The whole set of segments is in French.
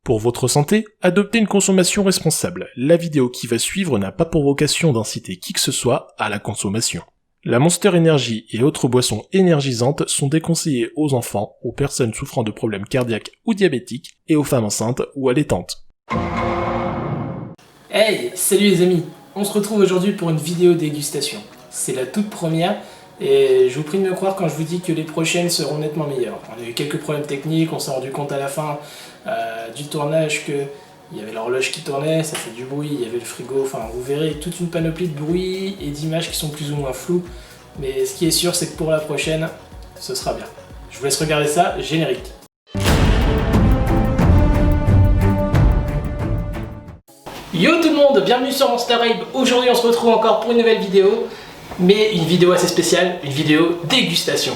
Pour votre santé, adoptez une consommation responsable. La vidéo qui va suivre n'a pas pour vocation d'inciter qui que ce soit à la consommation. La Monster Energy et autres boissons énergisantes sont déconseillées aux enfants, aux personnes souffrant de problèmes cardiaques ou diabétiques, et aux femmes enceintes ou allaitantes. Hey, salut les amis! On se retrouve aujourd'hui pour une vidéo dégustation. C'est la toute première et je vous prie de me croire quand je vous dis que les prochaines seront nettement meilleures. On a eu quelques problèmes techniques, on s'est rendu compte à la fin du tournage qu'il y avait l'horloge qui tournait, ça fait du bruit, il y avait le frigo, enfin vous verrez toute une panoplie de bruits et d'images qui sont plus ou moins floues. Mais ce qui est sûr, c'est que pour la prochaine, ce sera bien. Je vous laisse regarder ça, générique. Yo tout le monde, bienvenue sur Monster Abe. Aujourd'hui on se retrouve encore pour une nouvelle vidéo, mais une vidéo assez spéciale, une vidéo dégustation.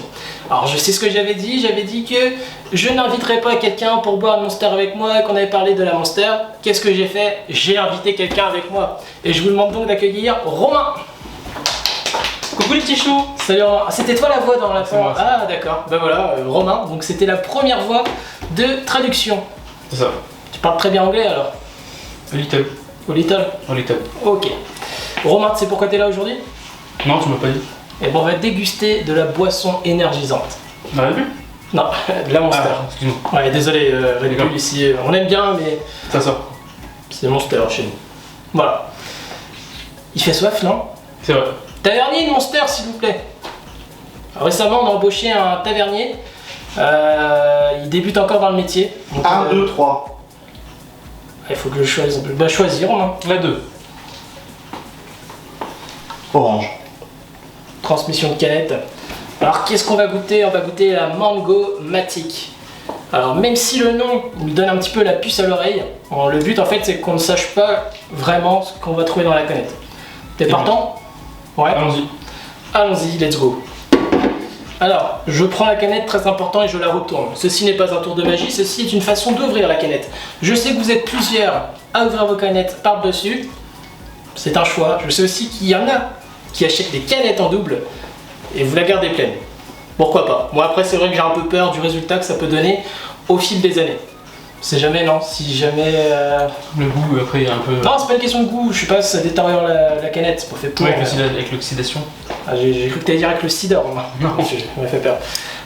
Alors je sais ce que j'avais dit que je n'inviterais pas quelqu'un pour boire une Monster avec moi, qu'on avait parlé de la Monster. Qu'est-ce que j'ai fait? J'ai invité quelqu'un avec moi. Et je vous demande donc d'accueillir Romain. Coucou les petits choux. Salut Romain. C'était toi la voix dans la fin? Ah d'accord, ben voilà, Romain. Donc c'était la première voix de traduction. C'est ça. Tu parles très bien anglais alors? A little. Au little? A little. Ok. Romain, tu sais pourquoi t'es là aujourd'hui? Non, tu m'as pas dit. Et bon, on va déguster de la boisson énergisante. Red Bull? Non, de la Monster. Ah, excuse-moi. Ouais, désolé, Red Bull ici, on aime bien, mais Ça sort. c'est Monster chez nous. Voilà. Il fait soif, non? C'est vrai. Tavernier de Monster, s'il vous plaît. Récemment, on a embauché un tavernier. Il débute encore dans le métier. 1, 2, 3. Il faut que je choisisse. Bah, choisir, Romain. La 2. Orange. Transmission de canette. Alors qu'est-ce qu'on va goûter? On va goûter la Mango Matic. Alors même si le nom nous donne un petit peu la puce à l'oreille, le but en fait c'est qu'on ne sache pas vraiment ce qu'on va trouver dans la canette. T'es partant? Ouais. Allons-y. Allons-y, let's go. Alors, je prends la canette, très important, et je la retourne. Ceci n'est pas un tour de magie, ceci est une façon d'ouvrir la canette. Je sais que vous êtes plusieurs à ouvrir vos canettes par-dessus. C'est un choix. Je sais aussi qu'il y en a qui achètent des canettes en double et vous la gardez pleine. Pourquoi pas? Moi après c'est vrai que j'ai un peu peur du résultat que ça peut donner au fil des années. C'est jamais non, si jamais... Le goût après il y a un peu... Non, c'est pas une question de goût, je sais pas si ça détériore la canette, c'est pas fait pour... Ouais, avec l'oxydation. Ah, j'ai cru que t'allais dire avec le cidre, moi. Non. Ça m'a fait peur.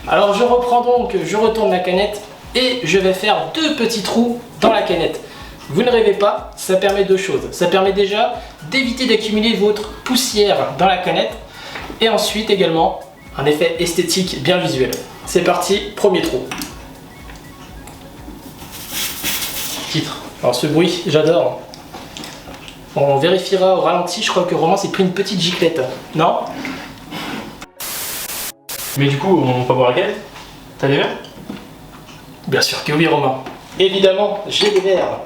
Alors je reprends donc, je retourne la canette et je vais faire deux petits trous dans la canette. Vous ne rêvez pas, ça permet deux choses. Ça permet déjà d'éviter d'accumuler votre poussière dans la canette et ensuite également un effet esthétique bien visuel. C'est parti, premier trou. Titre. Alors ce bruit, j'adore. On vérifiera au ralenti, je crois que Romain s'est pris une petite giclette. Non? Mais du coup, on peut boire la canette? T'as des verres? Bien sûr que oui Romain. Évidemment, j'ai des verres.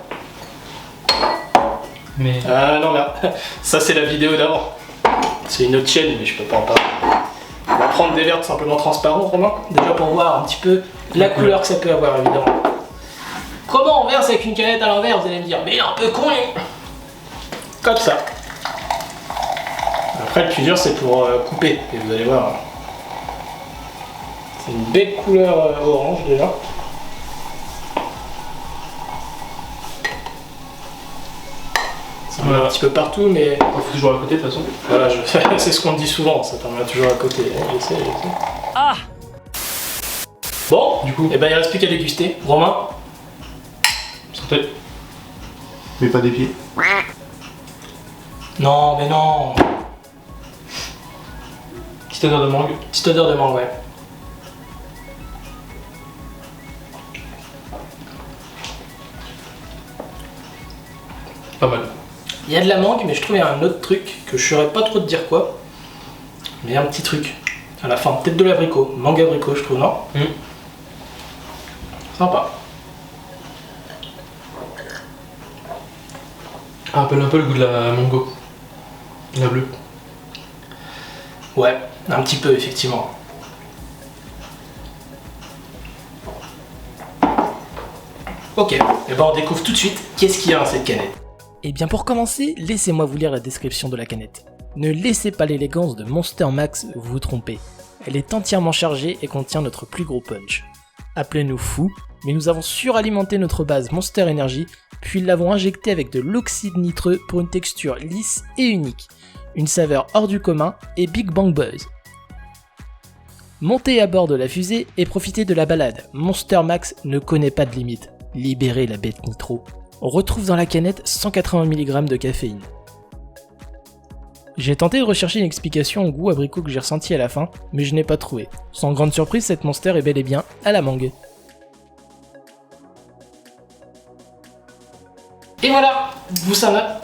Mais... Ah non, là, ça c'est la vidéo d'avant. C'est une autre chaîne, mais je peux pas en parler. On va prendre des verres tout simplement transparents, Romain, déjà pour voir un petit peu la couleur que ça peut avoir, évidemment. Comment on verse avec une canette à l'envers, vous allez me dire, mais il est un peu con, lui. Comme ça. Après, le plus dur, c'est pour couper, et vous allez voir. C'est une belle couleur orange, déjà. Ça va un petit peu partout, mais... On faut toujours à côté de toute façon. Voilà, c'est ce qu'on dit souvent, ça t'en toujours à côté. Je sais. Ah! Bon, Du coup, et ben il reste plus qu'à déguster. Romain? santé. Mais pas des pieds. Non, mais non! Petite odeur de mangue. Petite odeur de mangue, ouais. Pas mal. Il y a de la mangue, mais je trouve qu'il y a un autre truc que je saurais pas trop te dire quoi. Mais il y a un petit truc. À la fin, peut-être de l'abricot. Mangue abricot, je trouve, non? Sympa. Ah, rappelle un peu le goût de la mango. La bleue. Ouais, un petit peu, effectivement. Ok, et ben on découvre tout de suite qu'est-ce qu'il y a dans cette canette. Et bien pour commencer, laissez-moi vous lire la description de la canette. Ne laissez pas l'élégance de Monster Max vous tromper. Elle est entièrement chargée et contient notre plus gros punch. Appelez-nous fou, mais nous avons suralimenté notre base Monster Energy, puis l'avons injecté avec de l'oxyde nitreux pour une texture lisse et unique, une saveur hors du commun et Big Bang Buzz. Montez à bord de la fusée et profitez de la balade, Monster Max ne connaît pas de limite, libérez la bête nitro. On retrouve dans la canette 180 mg de caféine. J'ai tenté de rechercher une explication au goût abricot que j'ai ressenti à la fin, mais je n'ai pas trouvé. Sans grande surprise, cette Monster est bel et bien à la mangue. Et voilà, Boussana.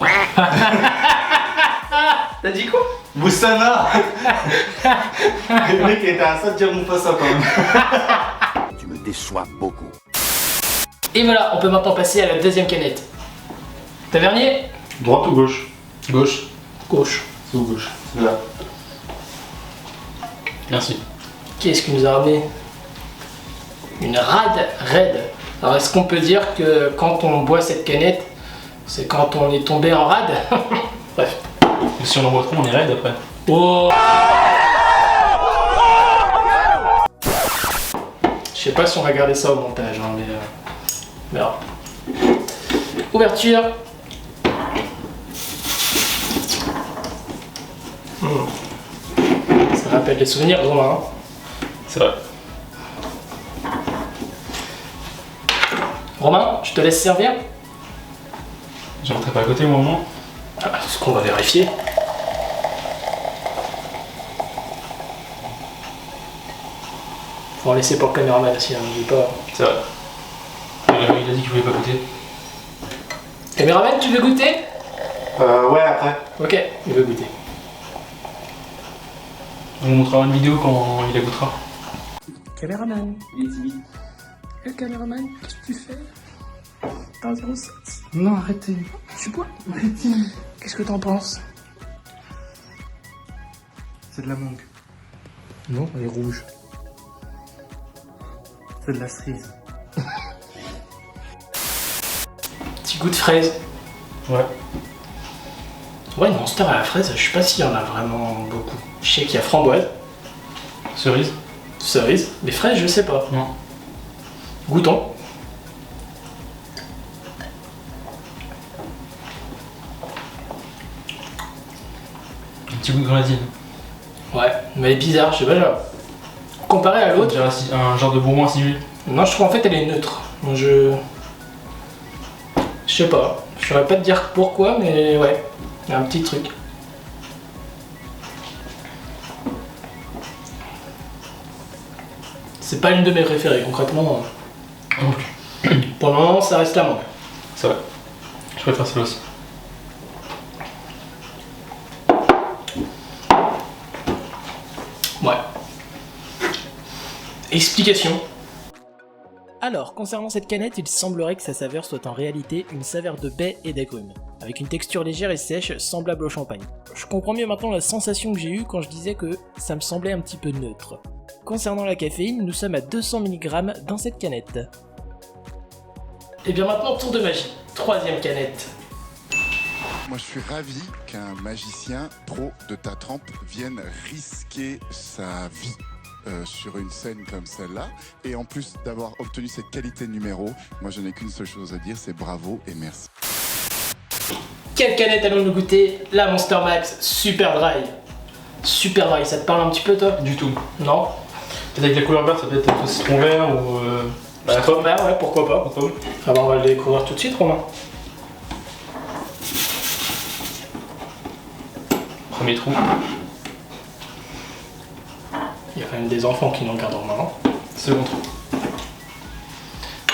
T'as dit quoi? Boussana. Le mec était à ça de dire mon ça quand même. Tu me déçois beaucoup. Et voilà, on peut maintenant passer à la deuxième canette. Tavernier? Droite ou gauche? Gauche. Gauche. C'est ou gauche? C'est là. Merci. Qu'est-ce qu'il nous a ramené? Une rade raide. Alors est-ce qu'on peut dire que quand on boit cette canette, c'est quand on est tombé en rade? Bref. Et si on en boit trop, on est raide après. Oh. Je sais pas si on va garder ça au montage, hein, mais alors. Ouverture. Ça rappelle des souvenirs, Romain. Hein. C'est vrai. Romain, je te laisse servir. Je rentrais pas à côté au moment. Ah, ce qu'on va vérifier. Faut en laisser pour le caméraman aussi, hein, n'oublie pas. C'est vrai. Il a dit qu'il voulait pas goûter. Caméraman, tu veux goûter? Ouais, après. Ok, il veut goûter. On vous montrera une vidéo quand il la goûtera. Caméraman. Il est timide. Le caméraman, qu'est-ce que tu fais? T'as un 07. Non, arrêtez. Tu bois? Qu'est-ce que t'en penses? C'est de la mangue. Non, elle est rouge. C'est de la cerise. Petit goût de fraise. Ouais. Ouais, une Monster à la fraise, je sais pas s'il y en a vraiment beaucoup. Je sais qu'il y a framboise, Cerise. cerise, mais fraises, je sais pas. Non. Goûtons. Un petit goût de grenadine. Ouais, mais elle est bizarre, je sais pas, genre. Comparé à On l'autre, dirait un genre de bourbon acidulé. non, je trouve en fait elle est neutre. Je sais pas, je saurais pas te dire pourquoi, mais ouais, il y a un petit truc. C'est pas une de mes préférées, concrètement. Non plus. Pour le moment, ça reste la mangue. C'est vrai. Je préfère celle aussi. Ouais. Explication. Alors, concernant cette canette, il semblerait que sa saveur soit en réalité une saveur de baie et d'agrumes, avec une texture légère et sèche, semblable au champagne. Je comprends mieux maintenant la sensation que j'ai eue quand je disais que ça me semblait un petit peu neutre. Concernant la caféine, nous sommes à 200 mg dans cette canette. Et bien maintenant, tour de magie. Troisième canette. Moi, je suis ravi qu'un magicien pro de ta trempe vienne risquer sa vie sur une scène comme celle-là. Et en plus d'avoir obtenu cette qualité de numéro, moi, je n'ai qu'une seule chose à dire, c'est bravo et merci. Quelle canette allons-nous goûter? La Monster Max Super Dry. Super Dry, ça te parle un petit peu toi? Du tout. Non? Peut-être avec la couleur verte, ça peut être citron vert ou. La pomme. Vert, ouais, pourquoi pas. La pomme. Ah bah on va le découvrir tout de suite, Romain. Premier trou. Il y a quand même des enfants qui nous regardent en main. Second trou.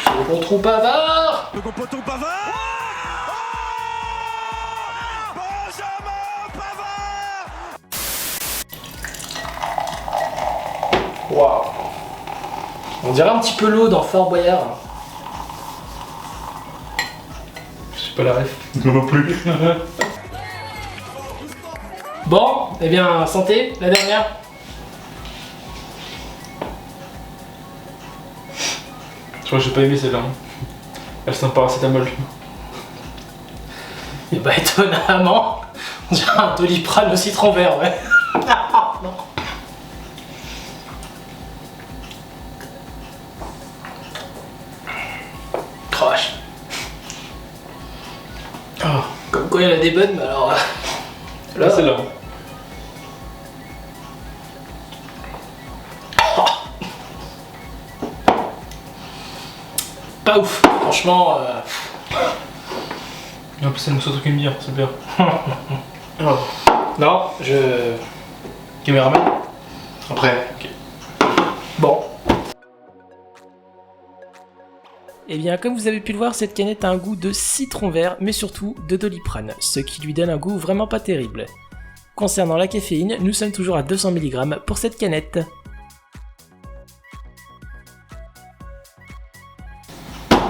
Second trou bavard. Le poteau Pavard. Benjamin Pavard. Waouh. On dirait un petit peu l'eau dans Fort Boyard. Je sais pas la ref. Non, non plus. Bon, eh bien, santé, la dernière. Je crois que j'ai pas aimé celle-là. Elle sent paracétamol. Et bah étonnamment, on dirait un Doliprane au citron vert, ouais. Non. quoi, il y en a des bonnes, mais alors... Là, c'est là. Pas ouf, franchement... En plus, c'est une mousse au truc une bière, c'est bien. Oh. Non, je... Caméraman. Après. Ok. Bon. Et bien, comme vous avez pu le voir, cette canette a un goût de citron vert, mais surtout de Doliprane, ce qui lui donne un goût vraiment pas terrible. Concernant la caféine, nous sommes toujours à 200 mg pour cette canette.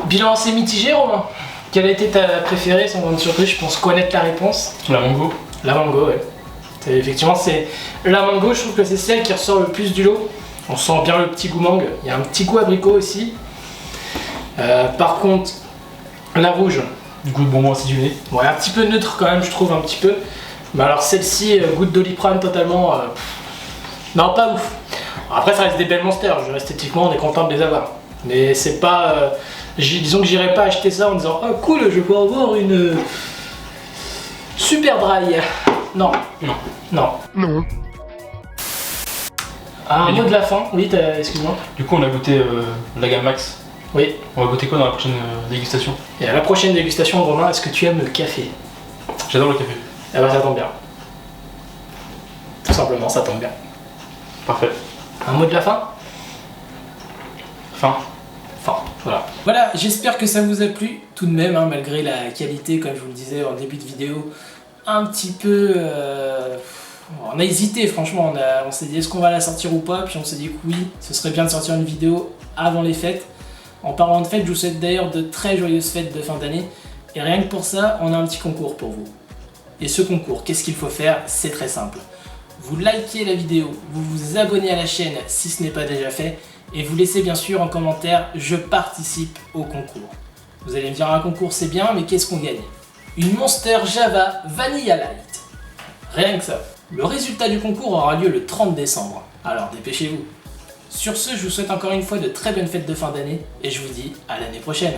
Bilan assez mitigé, Romain. Quelle a été ta préférée, sans grande surprise? Je pense connaître la réponse. La mango. La mango, ouais. Effectivement, c'est la mango, je trouve que c'est celle qui ressort le plus du lot. On sent bien le petit goût mangue. Il y a un petit goût abricot aussi. Par contre, la rouge. Du coup, de bonbon acidulé. Ouais, un petit peu neutre quand même, je trouve, un petit peu. Mais alors celle-ci, goût de Doliprane totalement... Non, pas ouf. Après, ça reste des belles monsters. Esthétiquement, on est content de les avoir. Mais c'est pas... disons que j'irai pas acheter ça en disant « Oh cool, je vais avoir une... super dry ». Non. Non. Non. Non. Un Mais mot du- de la fin, oui, excuse-moi. Du coup, on a goûté la gamme Max. Oui. On va goûter quoi dans la prochaine dégustation? Et à la prochaine dégustation, Romain, est-ce que tu aimes le café? J'adore le café. Eh ben ça tombe bien. Tout simplement, ça tombe bien. Parfait. Un mot de la fin? Fin. Enfin, voilà. Voilà, j'espère que ça vous a plu, tout de même, hein, malgré la qualité, comme je vous le disais en début de vidéo, un petit peu... On a hésité, franchement, on s'est dit est-ce qu'on va la sortir ou pas, puis on s'est dit que oui, ce serait bien de sortir une vidéo avant les fêtes. En parlant de fêtes, je vous souhaite d'ailleurs de très joyeuses fêtes de fin d'année, et rien que pour ça, on a un petit concours pour vous. Et ce concours, qu'est-ce qu'il faut faire? C'est très simple. Vous likez la vidéo, vous vous abonnez à la chaîne si ce n'est pas déjà fait, et vous laissez bien sûr en commentaire « Je participe au concours ». Vous allez me dire un concours c'est bien, mais qu'est-ce qu'on gagne? Une Monster Java Vanilla Light. Rien que ça. Le résultat du concours aura lieu le 30 décembre, alors dépêchez-vous. Sur ce, je vous souhaite encore une fois de très bonnes fêtes de fin d'année, et je vous dis à l'année prochaine.